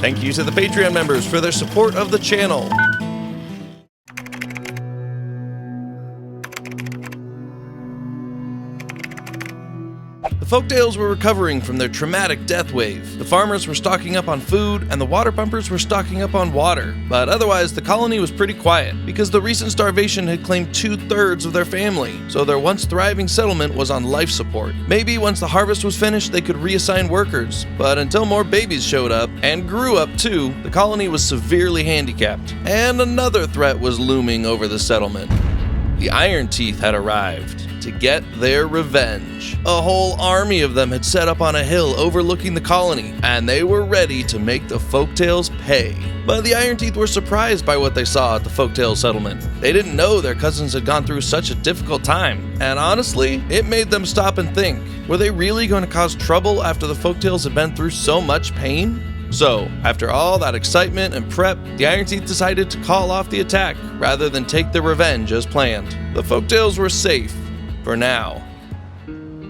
Thank you to the Patreon members for their support of the channel. The Folktails were recovering from their traumatic death wave. The farmers were stocking up on food, and the water pumpers were stocking up on water. But otherwise, the colony was pretty quiet, because the recent starvation had claimed 2/3 of their family, so their once thriving settlement was on life support. Maybe once the harvest was finished, they could reassign workers, but until more babies showed up, and grew up too, the colony was severely handicapped. And another threat was looming over the settlement. The Iron Teet had arrived to get their revenge. A whole army of them had set up on a hill overlooking the colony, and they were ready to make the Folktails pay. But the Iron Teet were surprised by what they saw at the Folktail settlement. They didn't know their cousins had gone through such a difficult time, and honestly, it made them stop and think, were they really going to cause trouble after the Folktails had been through so much pain? So, after all that excitement and prep, the Iron Teet decided to call off the attack rather than take their revenge as planned. The Folktails were safe, for now.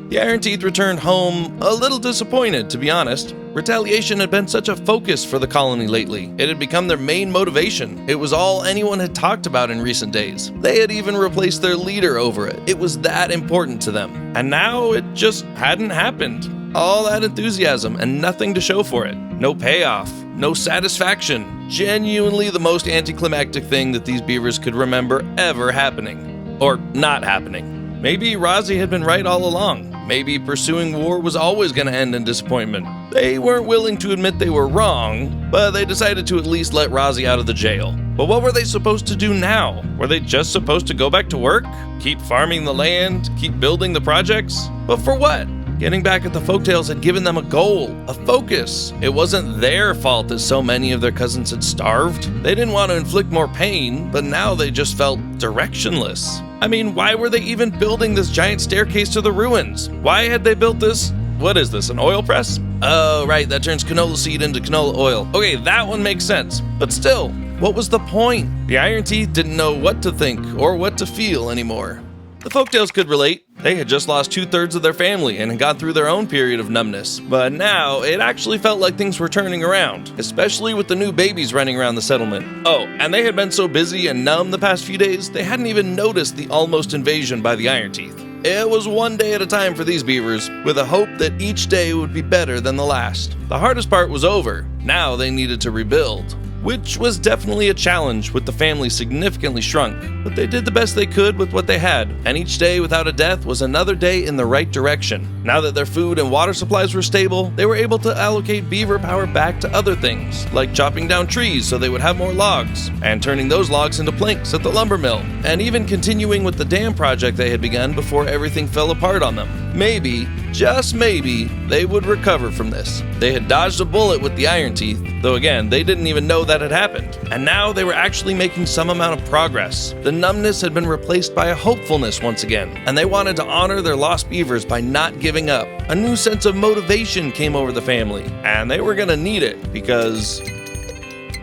The Iron Teet returned home a little disappointed, to be honest. Retaliation had been such a focus for the colony lately. It had become their main motivation. It was all anyone had talked about in recent days. They had even replaced their leader over it. It was that important to them. And now it just hadn't happened. All that enthusiasm and nothing to show for it. No payoff, no satisfaction. Genuinely the most anticlimactic thing that these beavers could remember ever happening. Or not happening. Maybe Rozzy had been right all along. Maybe pursuing war was always going to end in disappointment. They weren't willing to admit they were wrong, but they decided to at least let Rozzy out of the jail. But what were they supposed to do now? Were they just supposed to go back to work? Keep farming the land? Keep building the projects? But for what? Getting back at the Folktails had given them a goal, a focus. It wasn't their fault that so many of their cousins had starved. They didn't want to inflict more pain, but now they just felt directionless. I mean, why were they even building this giant staircase to the ruins? Why had they built this? What is this, an oil press? Oh, right, that turns canola seed into canola oil. Okay, that one makes sense. But still, what was the point? The Iron Teet didn't know what to think or what to feel anymore. The Folktails could relate. They had just lost 2/3 of their family and had gone through their own period of numbness. But now, it actually felt like things were turning around, especially with the new babies running around the settlement. Oh, and they had been so busy and numb the past few days, they hadn't even noticed the almost invasion by the Iron Teet. It was one day at a time for these beavers, with a hope that each day would be better than the last. The hardest part was over. Now they needed to rebuild, which was definitely a challenge with the family significantly shrunk. But they did the best they could with what they had, and each day without a death was another day in the right direction. Now that their food and water supplies were stable, they were able to allocate beaver power back to other things, like chopping down trees so they would have more logs, and turning those logs into planks at the lumber mill, and even continuing with the dam project they had begun before everything fell apart on them. Maybe, just maybe, they would recover from this. They had dodged a bullet with the Iron Teet, though again, they didn't even know that had happened. And now they were actually making some amount of progress. The numbness had been replaced by a hopefulness once again, and they wanted to honor their lost beavers by not giving up. A new sense of motivation came over the family, and they were gonna need it because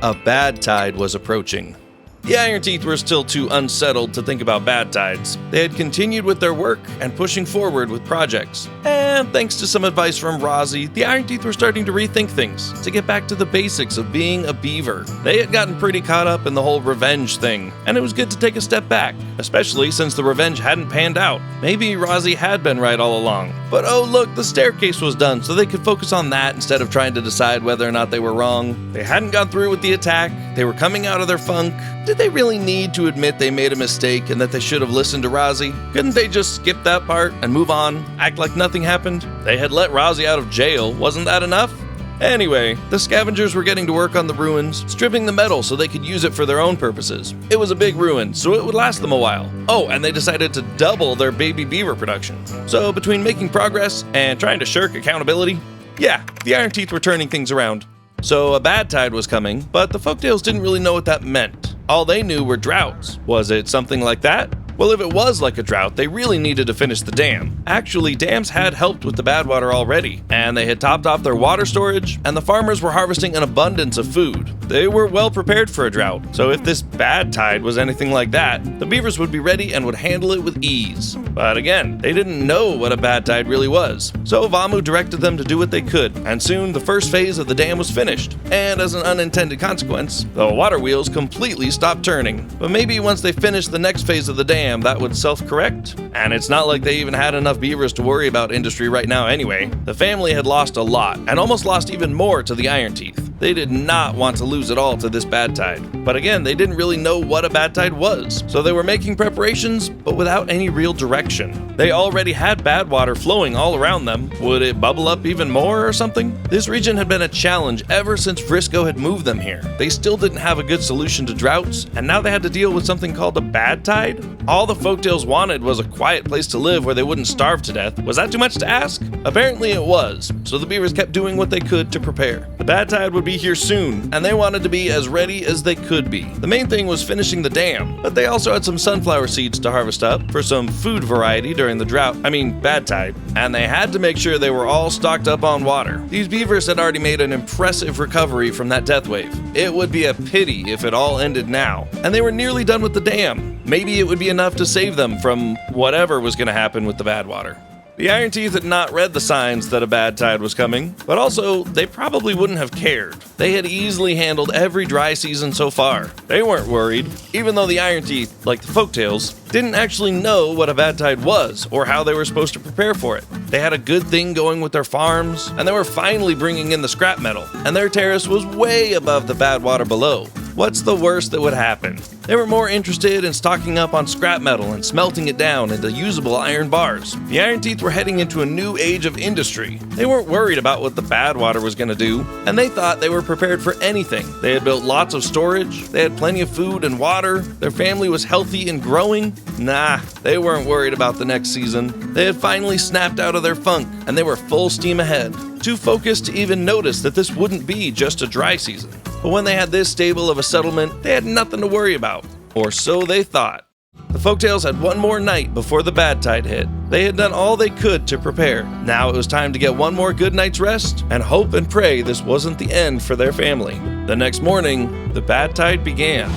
a bad tide was approaching. The Iron Teet were still too unsettled to think about bad tides. They had continued with their work and pushing forward with projects. And thanks to some advice from Rozzy, the Iron Teet were starting to rethink things, to get back to the basics of being a beaver. They had gotten pretty caught up in the whole revenge thing, and it was good to take a step back, especially since the revenge hadn't panned out. Maybe Rozzy had been right all along. But oh look, the staircase was done, so they could focus on that instead of trying to decide whether or not they were wrong. They hadn't gone through with the attack, they were coming out of their funk. Did they really need to admit they made a mistake and that they should have listened to Rozzy? Couldn't they just skip that part and move on, act like nothing happened? They had let Rozzy out of jail, wasn't that enough? Anyway, the scavengers were getting to work on the ruins, stripping the metal so they could use it for their own purposes. It was a big ruin, so it would last them a while. Oh, and they decided to double their baby beaver production. So between making progress and trying to shirk accountability, yeah, the Iron Teet were turning things around. So a bad tide was coming, but the Folktails didn't really know what that meant. All they knew were droughts. Was it something like that? Well, if it was like a drought, they really needed to finish the dam. Actually, dams had helped with the bad water already, and they had topped off their water storage, and the farmers were harvesting an abundance of food. they were well prepared for a drought, so if this bad tide was anything like that, the beavers would be ready and would handle it with ease. But again, they didn't know what a bad tide really was, so Vamu directed them to do what they could, and soon the first phase of the dam was finished. And as an unintended consequence, the water wheels completely stopped turning. But maybe once they finished the next phase of the dam, that would self-correct? And it's not like they even had enough beavers to worry about industry right now anyway. The family had lost a lot, and almost lost even more to the Iron Teet. They did not want to lose it all to this bad tide. But again, they didn't really know what a bad tide was, so they were making preparations, but without any real direction. They already had bad water flowing all around them. Would it bubble up even more or something? This region had been a challenge ever since Frisco had moved them here. They still didn't have a good solution to droughts, and now they had to deal with something called a bad tide? All the Folktails wanted was a quiet place to live where they wouldn't starve to death. Was that too much to ask? Apparently it was, so the beavers kept doing what they could to prepare. The bad tide would be here soon, and they wanted to be as ready as they could be. The main thing was finishing the dam, but they also had some sunflower seeds to harvest up for some food variety during the bad tide, and they had to make sure they were all stocked up on water. These beavers had already made an impressive recovery from that death wave. It would be a pity if it all ended now, and they were nearly done with the dam. Maybe it would be enough to save them from whatever was going to happen with the bad water. The Iron Teet had not read the signs that a bad tide was coming, but also, they probably wouldn't have cared. They had easily handled every dry season so far. They weren't worried, even though the Iron Teet, like the Folktails, didn't actually know what a bad tide was or how they were supposed to prepare for it. They had a good thing going with their farms, and they were finally bringing in the scrap metal, and their terrace was way above the bad water below. What's the worst that would happen? They were more interested in stocking up on scrap metal and smelting it down into usable iron bars. The Iron Teet were heading into a new age of industry. They weren't worried about what the bad water was going to do, and they thought they were prepared for anything. They had built lots of storage, they had plenty of food and water, their family was healthy and growing. Nah, they weren't worried about the next season. They had finally snapped out of their funk, and they were full steam ahead. Too focused to even notice that this wouldn't be just a dry season. But when they had this stable of a settlement, they had nothing to worry about. Or so they thought. The Folktails had one more night before the bad tide hit. They had done all they could to prepare. Now it was time to get one more good night's rest and hope and pray this wasn't the end for their family. The next morning, the bad tide began.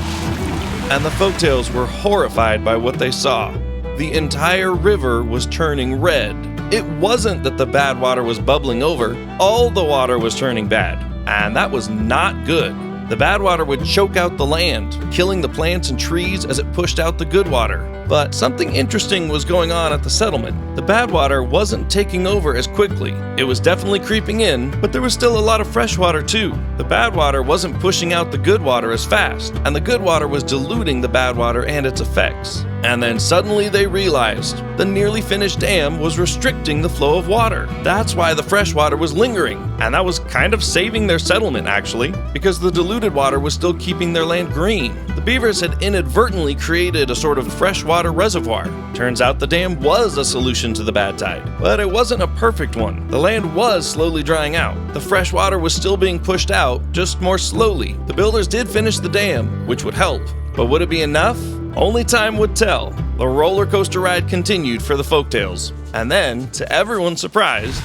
And the Folktails were horrified by what they saw. The entire river was turning red. It wasn't that the bad water was bubbling over, all the water was turning bad, and that was not good. The bad water would choke out the land, killing the plants and trees as it pushed out the good water. But something interesting was going on at the settlement. The bad water wasn't taking over as quickly. It was definitely creeping in, but there was still a lot of fresh water too. The bad water wasn't pushing out the good water as fast, and the good water was diluting the bad water and its effects. And then suddenly they realized the nearly finished dam was restricting the flow of water. That's why the fresh water was lingering, and that was kind of saving their settlement actually, because the diluted water was still keeping their land green. The beavers had inadvertently created a sort of freshwater reservoir. Turns out the dam was a solution to the bad tide, but it wasn't a perfect one. The land was slowly drying out. The fresh water was still being pushed out, just more slowly. The builders did finish the dam, which would help, but would it be enough? Only time would tell. The roller coaster ride continued for the Folktails. And then, to everyone's surprise,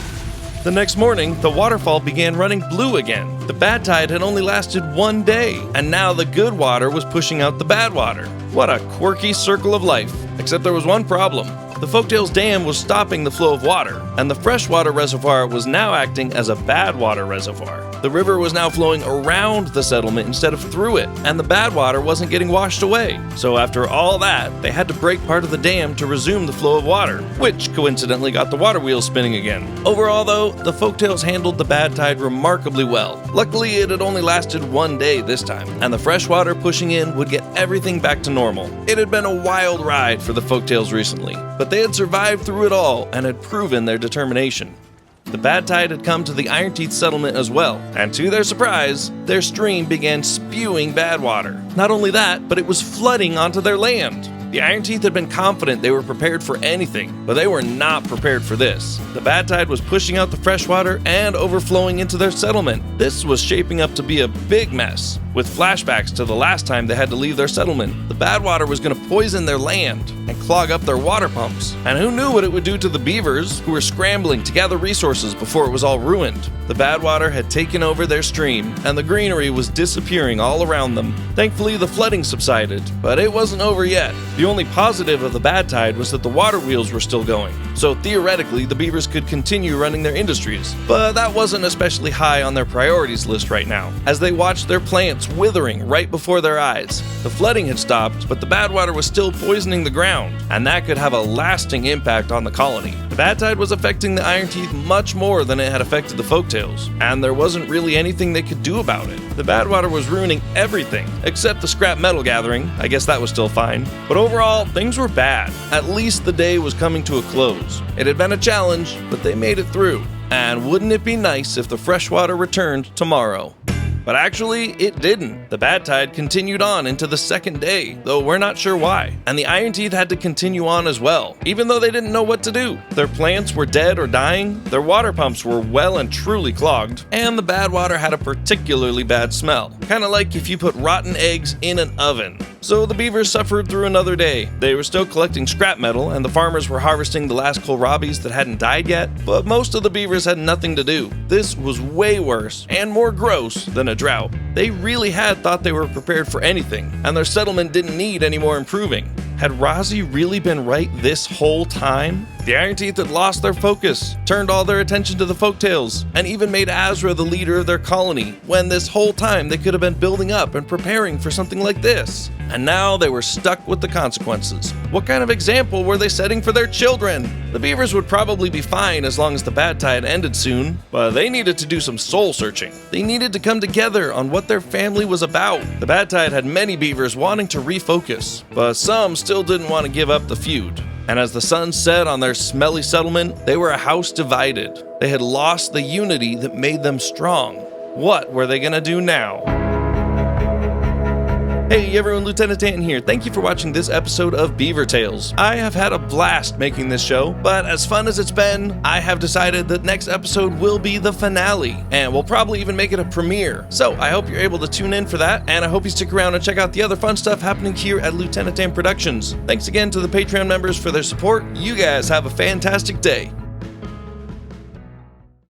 the next morning, the waterfall began running blue again. The bad tide had only lasted one day, and now the good water was pushing out the bad water. What a quirky circle of life. Except there was one problem. The Folktails Dam was stopping the flow of water, and the freshwater reservoir was now acting as a bad water reservoir. The river was now flowing around the settlement instead of through it, and the bad water wasn't getting washed away. So after all that, they had to break part of the dam to resume the flow of water, which coincidentally got the water wheels spinning again. Overall though, the Folktails handled the bad tide remarkably well. Luckily, it had only lasted one day this time, and the fresh water pushing in would get everything back to normal. It had been a wild ride for the Folktails recently, but they had survived through it all and had proven their determination. The bad tide had come to the Iron Teet settlement as well, and to their surprise, their stream began spewing bad water. Not only that, but it was flooding onto their land. The Iron Teet had been confident they were prepared for anything, but they were not prepared for this. The bad tide was pushing out the fresh water and overflowing into their settlement. This was shaping up to be a big mess, with flashbacks to the last time they had to leave their settlement. The bad water was going to poison their land and clog up their water pumps. And who knew what it would do to the beavers, who were scrambling to gather resources before it was all ruined. The bad water had taken over their stream, and the greenery was disappearing all around them. Thankfully, the flooding subsided, but it wasn't over yet. The only positive of the bad tide was that the water wheels were still going, so theoretically the beavers could continue running their industries. But that wasn't especially high on their priorities list right now, as they watched their plants withering right before their eyes. The flooding had stopped, but the bad water was still poisoning the ground, and that could have a lasting impact on the colony. The bad tide was affecting the Iron Teet much more than it had affected the Folktails, and there wasn't really anything they could do about it. The bad water was ruining everything, except the scrap metal gathering. I guess that was still fine. But overall, things were bad. At least the day was coming to a close. It had been a challenge, but they made it through. And wouldn't it be nice if the fresh water returned tomorrow? But actually, it didn't. The bad tide continued on into the second day, though we're not sure why. And the Iron Teet had to continue on as well, even though they didn't know what to do. Their plants were dead or dying, their water pumps were well and truly clogged, and the bad water had a particularly bad smell. Kinda like if you put rotten eggs in an oven. So the beavers suffered through another day. They were still collecting scrap metal, and the farmers were harvesting the last kohlrabis that hadn't died yet, but most of the beavers had nothing to do. This was way worse and more gross than a drought. They really had thought they were prepared for anything, and their settlement didn't need any more improving. Had Razi really been right this whole time? The Iron Teet had lost their focus, turned all their attention to the Folktails, and even made Azra the leader of their colony, when this whole time they could have been building up and preparing for something like this. And now they were stuck with the consequences. What kind of example were they setting for their children? The beavers would probably be fine as long as the bad tide ended soon, but they needed to do some soul searching. They needed to come together on what their family was about. The bad tide had many beavers wanting to refocus, but some still didn't want to give up the feud. And as the sun set on their smelly settlement, they were a house divided. They had lost the unity that made them strong. What were they gonna do now? Hey everyone, Lieutenant Dan here. Thank you for watching this episode of Beaver Tales. I have had a blast making this show, but as fun as it's been, I have decided that next episode will be the finale, and we'll probably even make it a premiere. So I hope you're able to tune in for that, and I hope you stick around and check out the other fun stuff happening here at Lieutenant Dan Productions. Thanks again to the Patreon members for their support. You guys have a fantastic day.